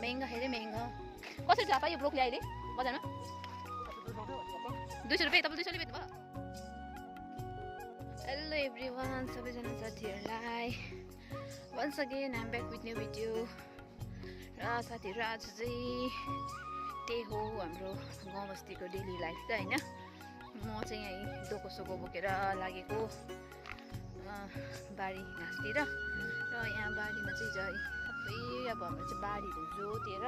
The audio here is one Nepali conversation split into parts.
महँगा है रे महँगा कसरी छ आपा यो ब्रोकली अहिले बजारमा 200 रुपैयाँ तपाईँ 200 रुपैयाँ भयो हेलो एभ्रिवान सबैजना साथीहरूलाई once again I'm back with new video र साथीहरू आज चाहिँ त्यही हो हाम्रो गाउँ बस्तीको डेली लाइफ त हैन म चाहिँ यही डोको सोको बोकेर लागेको बारी घाँसतिर र यहाँ बारीमा चाहिँ सबै अब हाम्रो चाहिँ बारीहरू जोतेर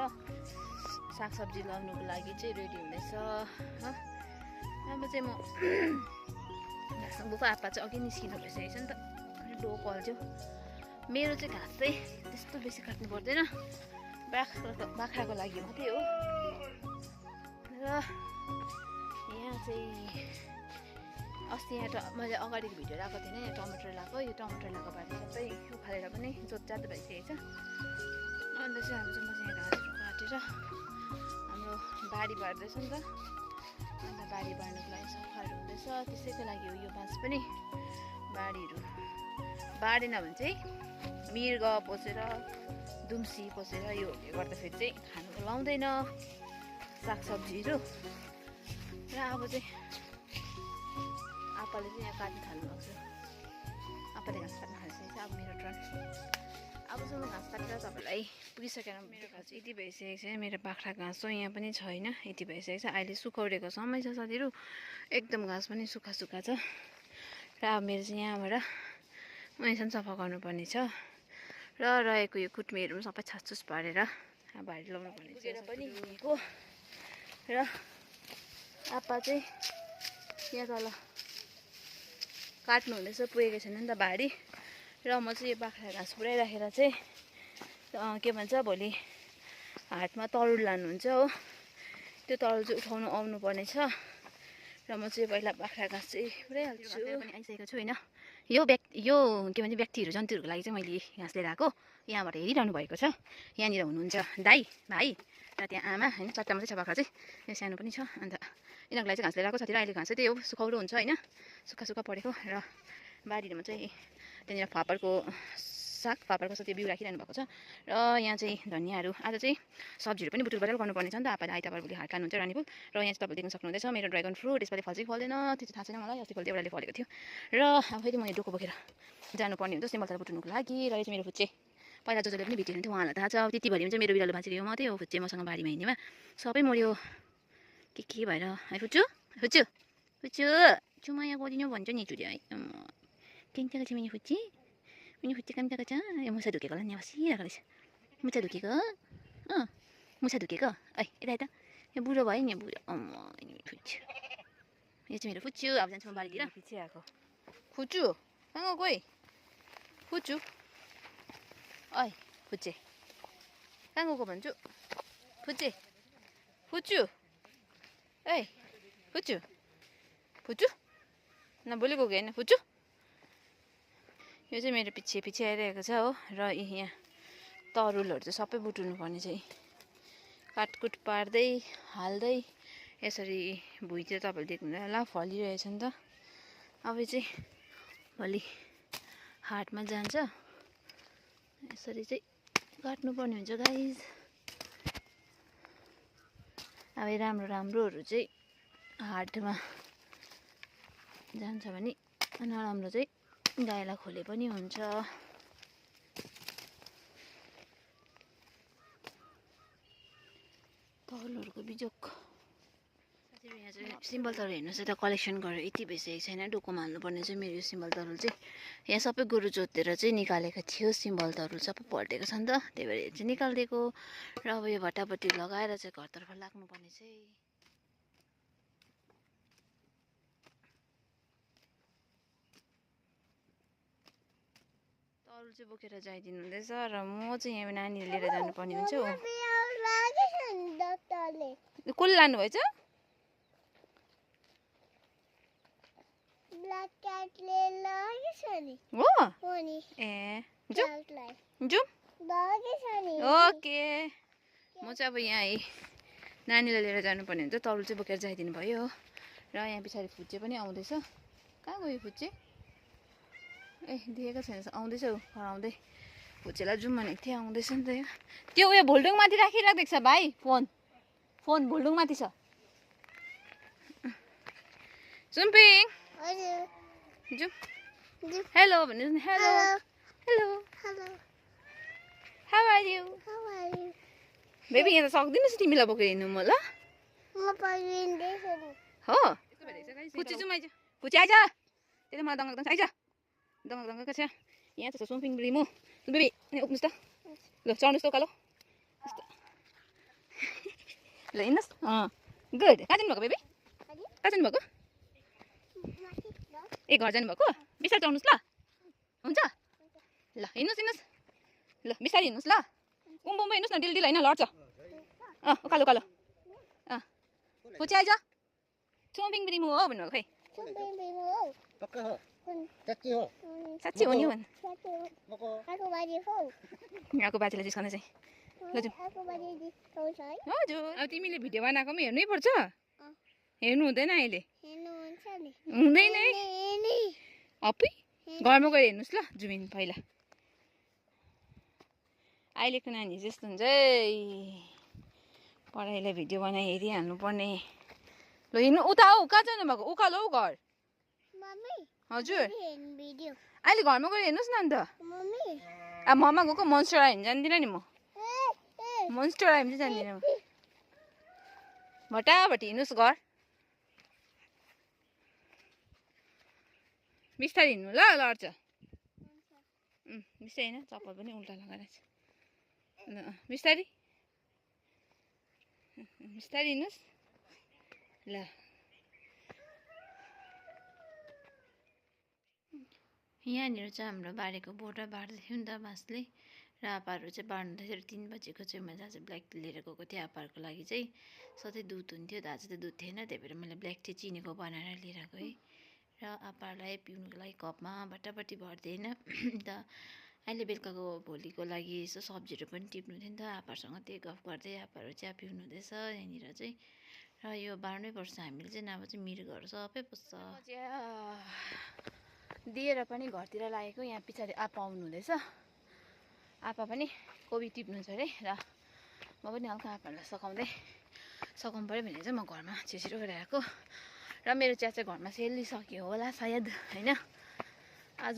सागसब्जी लाउनुको लागि चाहिँ रेडी हुँदैछ अब चाहिँ म बुबा आप्पा चाहिँ अघि निस्किनु भइसकेको छ नि त डोको हाल्छु मेरो चाहिँ घाँस चाहिँ त्यस्तो बेसी काट्नु पर्दैन बाख्राको लागि मात्रै हो र यहाँ चाहिँ अस्ति यहाँ मैले अगाडिको भिडियो लगाएको थिएँ यहाँ टमाटर लगाएको यो टमाटर लगाएको बारी सबै उखालेर पनि जोतजात भइसकेको छ अन्त चाहिँ अब चाहिँ म चाहिँ घाँसहरू काटेर हाम्रो बारी बार्दैछ नि त अन्त बारी बार्नुको लागि सफाहरू हुँदैछ त्यसैको लागि हो यो बाँस पनि बारीहरू बारेन भने चाहिँ मृग पसेर दुम्सी पसेर यो गर्दाखेरि चाहिँ खानु लाउँदैन सागसब्जीहरू र अब चाहिँ आप्पाले चाहिँ यहाँ काट्नु थाल्नु भएको छ आप्पाले घाँस काट्नु थालिसकेको छ अब मेरो टर्न अब चाहिँ म घाँस काटेर तपाईँलाई पुगिसकेर देखाउँछु यति भइसकेको छ मेरो बाख्रा घाँस चाहिँ यहाँ पनि छैन यति भइसकेको छ अहिले सुकाउरेको समय छ साथीहरू एकदम घाँस पनि सुक्खा सुक्खा छ र अब मेरो चाहिँ यहाँबाट मैसन सफा गर्नुपर्ने छ र रहेको यो कुट्मीहरू पनि सबै छासछुस पारेर अब भारी लाउनु पर्ने छ पनि हिँडेको र आप्पा चाहिँ यहाँ तल काट्नु हुँदैछ पुगेको छैन नि त भारी र म चाहिँ यो बाख्रा घाँस पुऱ्याइराखेर चाहिँ के भन्छ भोलि हाटमा तरुल लानुहुन्छ हो त्यो तरुल चाहिँ उठाउनु आउनुपर्ने छ र म चाहिँ पहिला बाख्रा घाँस चाहिँ पुऱ्याइहाल्छु पनि आइसकेको छु होइन यो के भन्छ व्यक्तिहरू जन्तुहरूको लागि चाहिँ मैले घाँस लिएर आएको यहाँबाट हेरिरहनु भएको छ यहाँनिर हुनुहुन्छ दाइ भाइ र त्यहाँ आमा होइन चट्टा मात्रै छ बाख्रा चाहिँ यो सानो पनि छ अन्त यिनीहरूको लागि चाहिँ घाँस लिएर आएको साथीहरू अहिले घाँस चाहिँ त्यही हो सुकाउरो हुन्छ होइन सुक्खा सुक्खा परेको र बारीमा चाहिँ त्यहाँनिर फापरको चाहिँ त्यो बिउ राखिरहनु भएको छ र यहाँ चाहिँ धनियाँहरू आज चाहिँ सब्जीहरू पनि बुटुल गरेर गर्नुपर्ने छ नि त आपाले आइतबार भोलि हाट लानुहुन्छ रानीपुल र यहाँ चाहिँ तपाईँले देख्न सक्नुहुँदैछ मेरो ड्रागन फ्रुट यसपालि फल्छ कि फल्दैन त्यो चाहिँ थाहा छैन मलाई अस्ति फल्दै एउटाले फलेको थियो र अब फेरि मैले डोको बोकेर जानुपर्ने हुन्छ सिमलतला बुटुल्नुको लागि र यो चाहिँ मेरो फुच्चे पहिला जसले पनि भेटिनुहुन्थ्यो उहाँलाई थाहा छ अब त्यतिभरिमा चाहिँ मेरो बिरालो बाँचेको यो मात्रै हो फुच्चे मसँग बारीमा हिँड्नेमा सबै मऱ्यो के भएर है फुच्चु फुच्चु फुच्चु चुमाया गरिदिनु भन्छ नि चुरी है केही छ मिनी फुच्ची काम गएको छ यो मुसा धुकेको होला नि बसिरहेको रहेछ मुसा धुकेको मुसा धुकेको है यता यता यो बुढो भयो नि बुढो फुच्चु यो चाहिँ मेरो फुच्चु अब जान्छु म बारीतिर पछि आएको फुच्चु कहाँ गयो फुच्चु ऐ फुच्चे कहाँ गएको भन्छु फुच्चे फुच्चु ऐ फुच्चु फुच्चु नबोली गएको होइन फुच्चु यो चाहिँ मेरो पछि आइरहेको छ हो र यहाँ तरुलहरू चाहिँ सबै बुटुल्नु पर्ने चाहिँ काटकुट पार्दै हाल्दै यसरी भुइँतिर तपाईँले देख्नुहुन्छ होला फलिरहेछ नि त अब चाहिँ भोलि हाटमा जान्छ यसरी चाहिँ काट्नुपर्ने हुन्छ गाइज अब राम्रोहरू चाहिँ हाटमा जान्छ भने नराम्रो चाहिँ गाईलाई खोले पनि हुन्छ तरुलहरूको बिजोक यहाँ चाहिँ सिम्बल तरुल हेर्नुहोस् त कलेक्सन गरेर यति भइसकेको छैन डोकोमा हाल्नुपर्ने चाहिँ मेरो यो सिम्बल तरुल चाहिँ यहाँ सबै गोरु जोतेर चाहिँ निकालेको थियो सिम्बल तरुल सबै पल्टेको छ नि त त्यही भएर चाहिँ निकालिदिएको र अब यो भट्टापट्टि लगाएर चाहिँ घरतर्फ लाग्नुपर्ने चाहिँ तरुल चाहिँ बोकेर जाइदिनु हुँदैछ र म चाहिँ यहाँ नानीले लिएर जानुपर्ने हुन्छ हो कसले लानुभएछ हो ए जाउँ ओके म चाहिँ अब यहाँ नानीलाई लिएर जानुपर्ने हुन्छ तरुल चाहिँ बोकेर जाइदिनु भयो र यहाँ पछाडि फुच्चे पनि आउँदैछ कहाँ गयो फुच्चे ए देखेको छैन आउँदैछ हराउँदै भुचेलाई जाउँ भनेको थिएँ आउँदैछ नि त यो त्यो उयो भुल्डुङ माथि राखिराखेको छ भाइ फोन भुल्डुङ माथि छ सुम्पिङ जाउँ हेलो भन्नुहोस् न hello hello how are you baby यहाँ त सक्दिनँ तिमीलाई बोकेर हिँड्नु म ल हो पुची जाउँ आइज पुची आइज त्यही त मलाई दङ्ग आइज दङ्ग छ यहाँ त छ सुम्पिङ रिमु बेबी उठ्नुहोस् त ल चढ्नुहोस् त उकालो ल हिँड्नुहोस् गुड कहाँ जानुभएको बेबी कहाँ जानुभएको ए घर जानुभएको बिस्तारै चढ्नुहोस् ल हुन्छ ल हिँड्नुहोस् ल बिस्तारै हिँड्नुहोस् ल बुम्बुम्बु हिँड्नुहोस् न डिल होइन लड्छ उकालो पुची आइज सुम्पिङ रिमु हो भन्नुभएको खै साँच्ची हो नि भन् यहाँको बाजेलाई जिस्काउँदै चाहिँ ल जाउँ हजुर अब तिमीले भिडियो बनाएको पनि हेर्नै पर्छ हेर्नु हुँदैन अहिले हुँदैन अपी घरमा गएर हेर्नुहोस् ल जुमिन पहिला अहिलेको नानी जस्तो हुन्छ पढाइलाई भिडियो बनाइ हेरिहाल्नु पर्ने ल हिँड्नु उता हौ कहाँ जानुभएको उकालो हौ घर हजुर अहिले घरमा गएर हेर्नुहोस् न अन्त अब ममा गएको मोन्स्टर आयो भने जान्दिनँ नि म मोन्स्टर आयो भने चाहिँ जान्दिनँ म भटाभटी हिँड्नुहोस् घर बिस्तारै हिँड्नु ल लड्छ बिस्तारै होइन चप्पल पनि उल्टा लगाएर बिस्तारै हिँड्नुहोस् ल यहाँनिर चाहिँ हाम्रो बारीको बोरा बार्दै थियो नि त बाँसले र आपाहरू चाहिँ बार्नुहुँदैथियो 3 बजीको चाहिँ मैले आज ब्ल्याक टी लिएर गएको थिएँ आपाहरूको लागि चाहिँ सधैँ दुध हुन्थ्यो आज त दुध थिएन त्यही भएर मैले ब्ल्याक टी चिनीको बनाएर लिएर गएँ र आपाहरूलाई पिउनुको लागि कपमा भट्टाभट्टी भर्दिएन अन्त अहिले बेलुकाको भोलिको लागि यसो सब्जीहरू पनि टिप्नु थियो नि त आपाहरूसँग त्यही गफ गर्दै आपाहरू चिया पिउनु हुँदैछ यहाँनिर चाहिँ र यो बार्नै पर्छ हामीले चाहिँ नभए चाहिँ मृगहरू सबै पस्छ दिएर पनि घरतिर लागेको यहाँ पछाडि आपा आउनु हुँदैछ आपा पनि कोबी टिप्नु छ अरे र म पनि हल्का आपाहरूलाई सघाउनु पऱ्यो भने चाहिँ म घरमा छिटो गरेर आएको र मेरो चिया चाहिँ घरमा सेलिसक्यो होला सायद होइन आज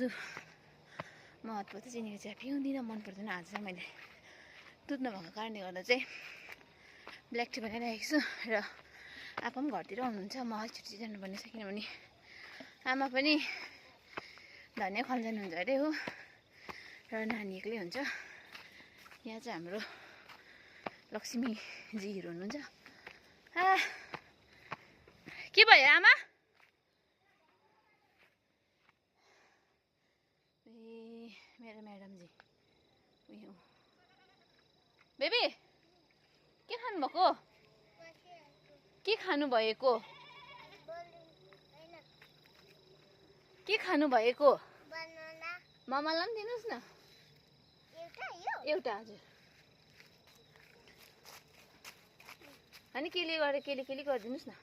म हतपत चिनीको चिया पिउँदिनँ मन पर्दैन आज चाहिँ मैले दुध नभएको कारणले गर्दा चाहिँ ब्ल्याक टी बनाइरहेको छु र आप्पा पनि घरतिर आउनुहुन्छ म अलिक छिटो जानुपर्ने छ किनभने आमा पनि धनियाँ खल जानुहुन्छ अरे हो र नानी एक्लै हुन्छ यहाँ चाहिँ हाम्रो लक्ष्मीजीहरू हुनुहुन्छ के भयो आमा ए मेरो म्याडमजी उयो बेबी के खानुभएको के खानुभएको के खानुभएको मामालाई पनि दिनुहोस् न एउटा हजुर अनि केले गरिदिनुहोस् न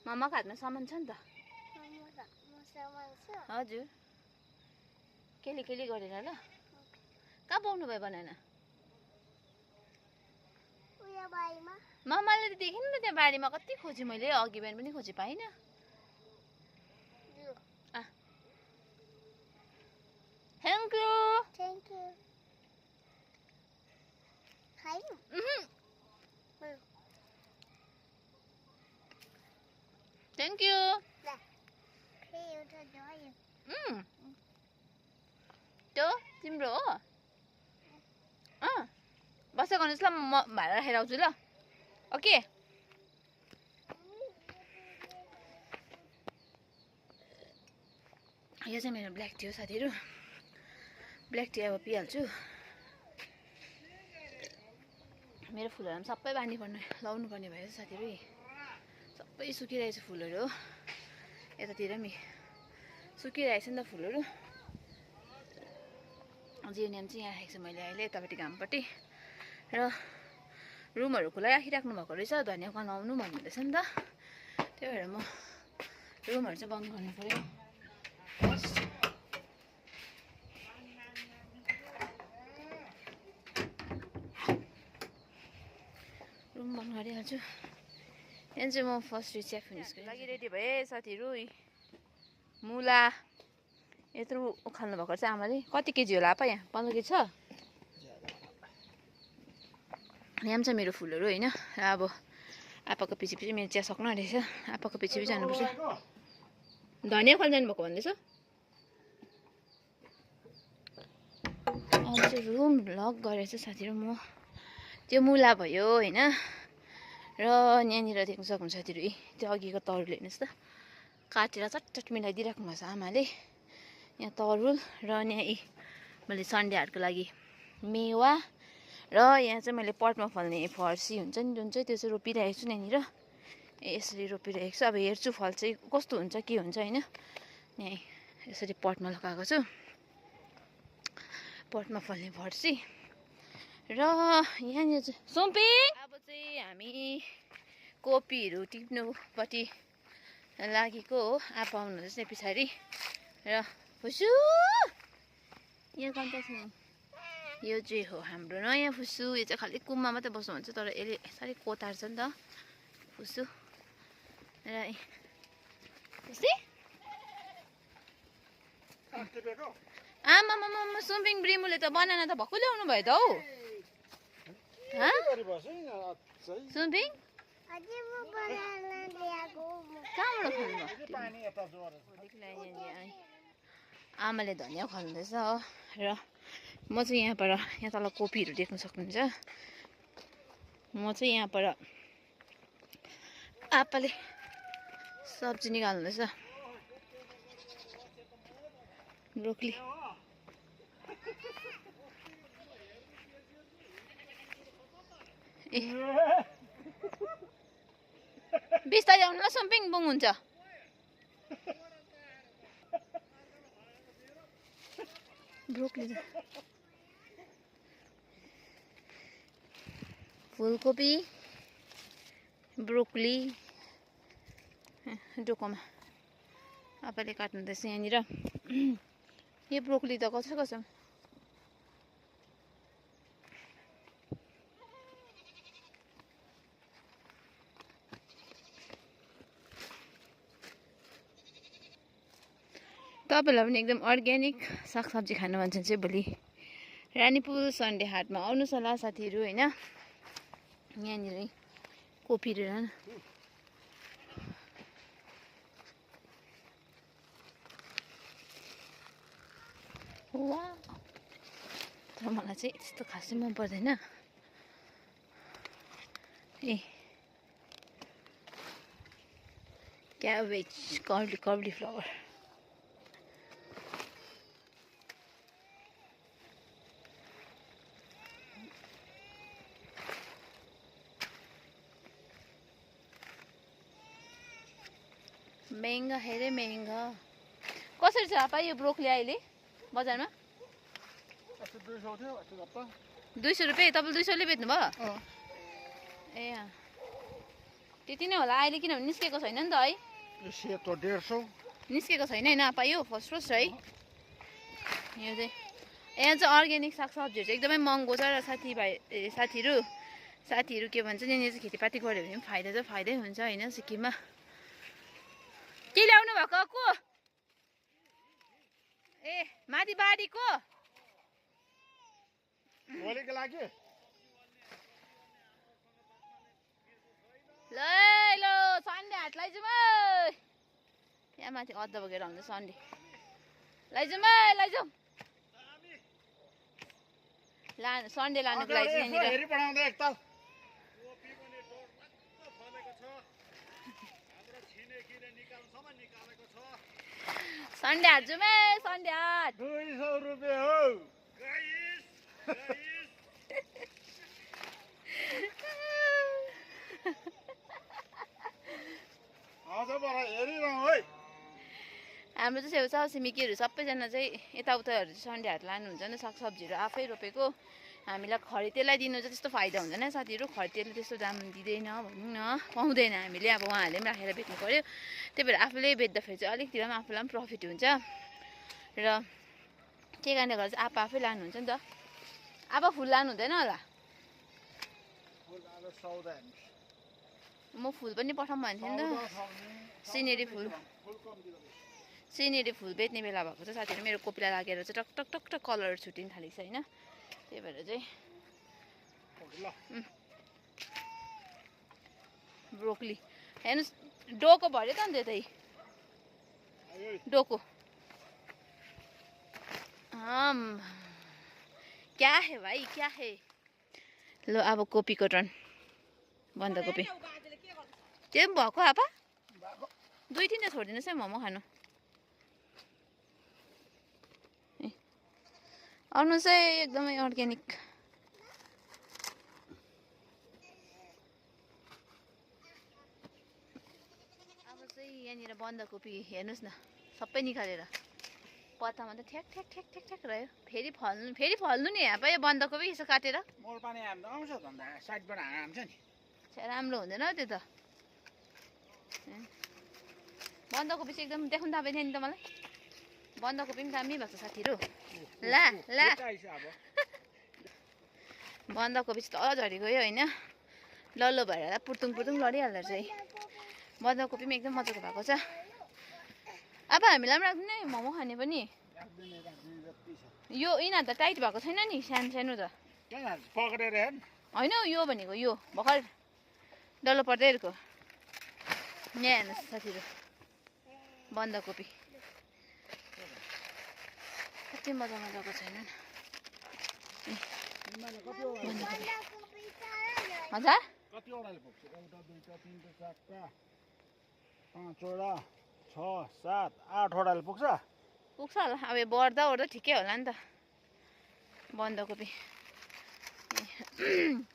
मामाको हातमा सामान छ नि त हजुर केले गरेर ल कहाँ पाउनु भयो बनाना मामाले त देखेन त त्यहाँ बारीमा कति खोजेँ मैले अघि बिहान पनि खोजेँ पाइनँ थ्याङ्क यू थ्याङ्क यू त्यो तिम्रो हो बस्दै गर्नुहोस् ल म भाडा राखेर आउँछु ल ओके यो चाहिँ मेरो ब्ल्याक टी हो साथीहरू ब्ल्याक टी अब पिइहाल्छु मेरो फुलहरू पनि सबै लाउनु पर्ने भयो साथीहरू सबै सुकिरहेछ फुलहरू हो यतातिर पनि सुकिरहेछ नि त फुलहरू जिउनियम चाहिँ यहाँ राखेको छु मैले अहिले यतापट्टि घामपट्टि र रुमहरू खुला राखिराख्नु भएको रहेछ धनियाँ कल आउनु भन्नुहुँदैछ नि त त्यही भएर म रुमहरू चाहिँ बन्द गर्नु पऱ्यो आज यहाँ चाहिँ म फर्स्ट रिच्याक फिनिसको लागि रेडी भएँ साथीहरू। मुला यत्रो उखाल्नु भएको चाहिँ आमाले। कति केजी होला आपा? यहाँ 15 केजी छ। यहाँ चाहिँ मेरो फुलहरू होइन। र अब आपाको पछि पछि मेरो चिया सक्नु रहेछ। आपाको पछि पछि जानुपर्छ। धनियाँ खोल्न जानुभएको भन्दैछ। अब चाहिँ रुम भ्लग गरेर चाहिँ साथीहरू म त्यो मुला भयो होइन। र यहाँनिर देख्न सक्नुहुन्छ साथीहरू त्यो अघिको तरुल हेर्नुहोस् त काटेर चटचट मिलाइदिइराख्नु भएको छ आमाले। यहाँ तरुल र यहाँ मैले सन्डे हाटको लागि मेवा र यहाँ चाहिँ मैले पटमा फल्ने फर्सी हुन्छ नि जुन चाहिँ त्यो चाहिँ रोपिरहेको छु यहाँनिर। यसरी रोपिरहेको छु। अब हेर्छु फल चाहिँ कस्तो हुन्छ के हुन्छ होइन। यहाँ यसरी पटमा लगाएको छु। पटमा फल्ने फर्सी र यहाँनिर चाहिँ सुम्पिङ। अब चाहिँ हामी कोपीहरू टिप्नुपट्टि लागेको हो। आप्पा आउनुहुँदैछ पछाडि र फुसु यहाँ कन्ट्याक्स नि। यो चाहिँ हो हाम्रो नयाँ फुसु। यो चाहिँ खालि कुममा मात्रै बस्नु हुन्छ तर यसले साह्रै कोतार्छ नि त फुसु। र खुसी आमामामा सुम्पिङ ब्रिमुले त बनाना त भक्कु ल्याउनु भयो त हौ। सुम्पिङ कहाँबाट खानु? आमाले धनियाँ खाँदैछ हो। र म चाहिँ यहाँबाट यहाँ तल कोपीहरू देख्न सक्नुहुन्छ। म चाहिँ यहाँबाट आप्पाले सब्जी निकाल्दैछ ब्रोकली। ए बिस्तारै आउनु ल सुम्पिङ बुङ हुन्छ। ब्रोकली फुलकोपी ब्रोकली डोकोमा आपाले काट्नुहुँदैछ यहाँनिर। यो ब्रोकली त कसो कसो तपाईँहरूलाई पनि एकदम अर्ग्यानिक सागसब्जी खानु मन छ चाहिँ भोलि रानीपुल सन्डे हाटमा आउनुहोस् होला साथीहरू होइन। यहाँनिर कोपीहरू हेर वा। तर मलाई चाहिँ त्यस्तो खासै मन पर्दैन। ए क्याबेज कर्ली फ्लावर महँगा है रे महँगा। कसरी छ आपा यो ब्रोकली अहिले बजारमा? 200 रुपियाँ। तपाईँले 200ले बेच्नु भयो? ए त्यति नै होला अहिले किनभने निस्केको छैन नि त है। सेतो 150 निस्केको छैन होइन आपा यो फर्स्ट है। यो चाहिँ यहाँ चाहिँ अर्ग्यानिक सागसब्जीहरू चाहिँ एकदमै महँगो छ र साथीहरू के भन्छ यहाँनिर चाहिँ खेतीपाती गऱ्यो भने पनि फाइदा चाहिँ फाइदै हुन्छ होइन। सिक्किममा के ल्याउनु भएको को? ए माथि बारीको भोलिको लागि ल सन्डे हाट लैजाउँ है। यहाँ माथि अद्दा बगेर आउँछ सन्डे लैजाउँ है लैजाउँ। सन्डे लानुको लागि यहाँनिर सन्डे हाट जाउँ है। सन्डे हाट 200 रुपियाँ हो। हाम्रो चाहिँ छेउछाउ छिमेकीहरू सबैजना चाहिँ यताउताहरू चाहिँ सन्डे हाट लानुहुन्छ नि सागसब्जीहरू आफै रोपेको। हामीलाई खरिदेलाई दिनु चाहिँ त्यस्तो फाइदा हुँदैन साथीहरू। खरिदेले त्यस्तो दाम दिँदैन भनौँ न पाउँदैन हामीले। अब उहाँहरूले पनि राखेर बेच्नु पऱ्यो। त्यही भएर आफूले बेच्दाखेरि चाहिँ अलिकति पनि आफूलाई पनि प्रफिट हुन्छ र त्यही कारणले गर्दा चाहिँ आफै लानुहुन्छ नि त। फुल लानु हुँदैन होला? म फुल पनि पठाउँ भन्थेँ नि त सिनेरी फुल सिनेरी फुल बेच्ने बेला भएको छ साथीहरू मेरो कोपीलाई लागेर चाहिँ टक टक टक टक कलर छुटिन थालेको छ होइन त्यही भएर चाहिँ ब्रोकली हेर्नुहोस् डोको भर्यो त अन्त त्यही डोको क्या है भाइ क्या है ल अब कोपीको टर्न बन्दाकोपी त्यो पनि भएको आपा 2-3 छोडिदिनुहोस् है मोमो खानु आउनु चाहिँ एकदमै अर्ग्यानिक अब चाहिँ यहाँनिर बन्दाकोपी हेर्नुहोस् न सबै निकालेर पत्तामा त ठ्याक ठ्याक ठ्याक ठ्याक ठ्याक रह्यो फेरि फल्नु नि यहाँ यो बन्दाकोपी यसो काटेर मल पानी हाल्नु आउँछ भन्दा साइडबाट हान्छ नि राम्रो हुँदैन त्यो त बन्दाकोपी चाहिँ एकदम देखाउनु तपाईँ नि त मलाई बन्दाकोपी पनि दामी भएको छ साथीहरू ला ला बन्दाकोपी चाहिँ तल झरी गयो होइन लल्लो भएर पुर्तुङ पुर्तुङ लडिहाल्दो रहेछ बन्दाकोपी पनि एकदम मजाको भएको छ अब हामीलाई पनि राख्नु नि मोमो खाने पनि यो यिनीहरू त टाइट भएको छैन नि सानो सानो त पक्रेर हेर्न होइन यो भनेको यो भर्खर डल्लो पर्दैहरूको यहाँ हेर्नुहोस् साथीहरू बन्दाकोपी कति मजा मजाको छैन हजार कतिवटाले पुग्छ 1 2 3 4 5 वटा 6 7 8 वटाले पुग्छ पुग्छ होला अब बढ्दा ओर्दा ठिकै होला नि त बन्दाकोपी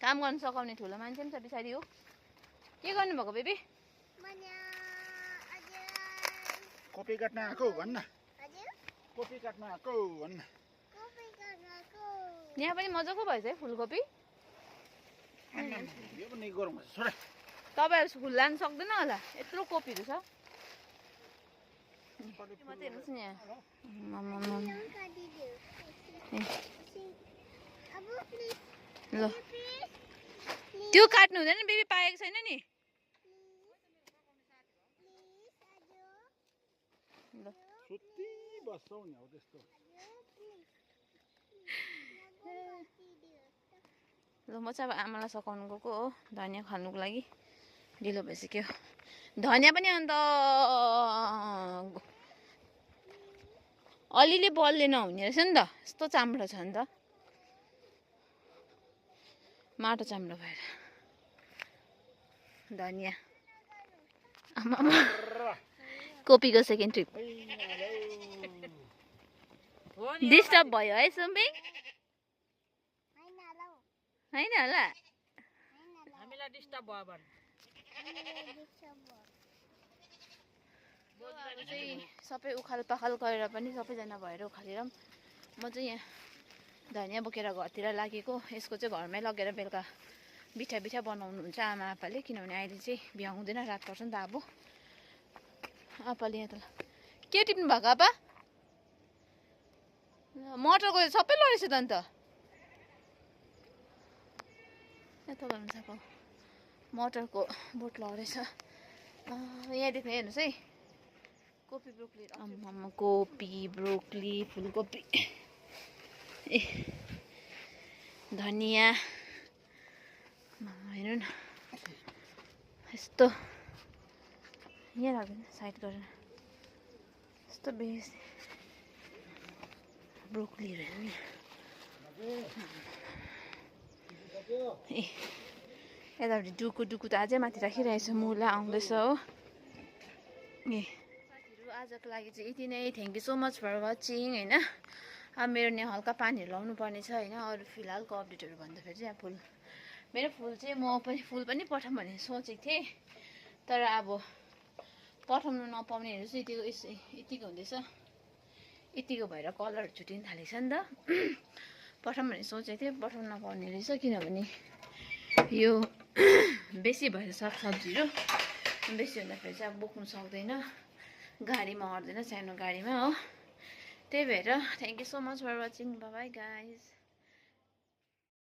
काम गर्नु सघाउने ठुलो मान्छे पनि छ पछाडि हो के गर्नुभएको बेबी कोपी काट्न आएको भन्न कोपी काट्न आएको भन्न यहाँ पनि मजाको भएछ है फुलकोपी यो पनि गरौँ छोडे तपाईँहरू फुल लानु सक्दैन होला यत्रो कोपीहरू छ मात्रै हेर्नुहोस् नि यहाँ ल त्यो काट्नु हुँदैन बेबी पाएको छैन नि ल सुत्ती बस्छौ नि हो त्यस्तो ल म चाहिँ अब आमालाई सघाउनु गएको हो धनियाँ खानुको लागि ढिलो भइसक्यो धनियाँ पनि अन्त अलिअलि बलले नहुने रहेछ नि त यस्तो चाम्रो छ नि त माटो चाम्रो भएर धनियाँ आमा कोपीको सेकेन्ड ट्रिप डिस्टर्ब भयो है सुम्बिङ होइन होला हामीलाई डिस्टर्ब भयो भने चाहिँ सबै उखाल पाखाल गरेर पनि सबैजना भएर उखालेर म चाहिँ यहाँ धनियाँ बोकेर घरतिर लागेको यसको चाहिँ घरमै लगेर बेलुका बिठा बिठा बनाउनुहुन्छ आमा आप्पाले किनभने अहिले चाहिँ भ्याउँदैन रात पर्छ नि त अब आप्पाले यहाँ त के टिप्नु भएको आप्पा मटरको सबै लडेछ त अन्त यहाँ तपाईँ हुन्छ मटरको बोट लडेछ यहाँदेखि हेर्नुहोस् है कोपी ब्रोकली आम्मामा कोपी ब्रोकली फुलकोपी ए धनियाँ हेर्नु न यस्तो यहाँ राख्दैन साइड गरेर यस्तो बेस ब्रोकलीहरू हेर्नु ए यतापट्टि डुकु डुकु त अझै माथि राखिरहेछ मुला आउँदैछ हो ए साथीहरू आजको लागि चाहिँ यति नै thank you so much for watching होइन अब मेरो यहाँ हल्का पानीहरू लाउनु पर्ने छ होइन अरू फिलहालको अपडेटहरू भन्दाखेरि चाहिँ फुल मेरो फुल चाहिँ म पनि फुल पनि पठाऊँ भन्ने सोचेको थिएँ तर अब पठाउनु नपाउनेहरू चाहिँ यतिको हुँदैछ यतिको भएर कलरहरू छुटिन थालेको छ नि त पठाऊँ भन्ने सोचेको थिएँ पठाउनु नपाउने रहेछ किनभने यो बेसी भएर सागसब्जीहरू बेसी हुँदाखेरि चाहिँ अब बोक्नु सक्दैन गाडीमा अट्दैन सानो गाडीमा हो त्यही भएर thank you so much for watching bye bye guys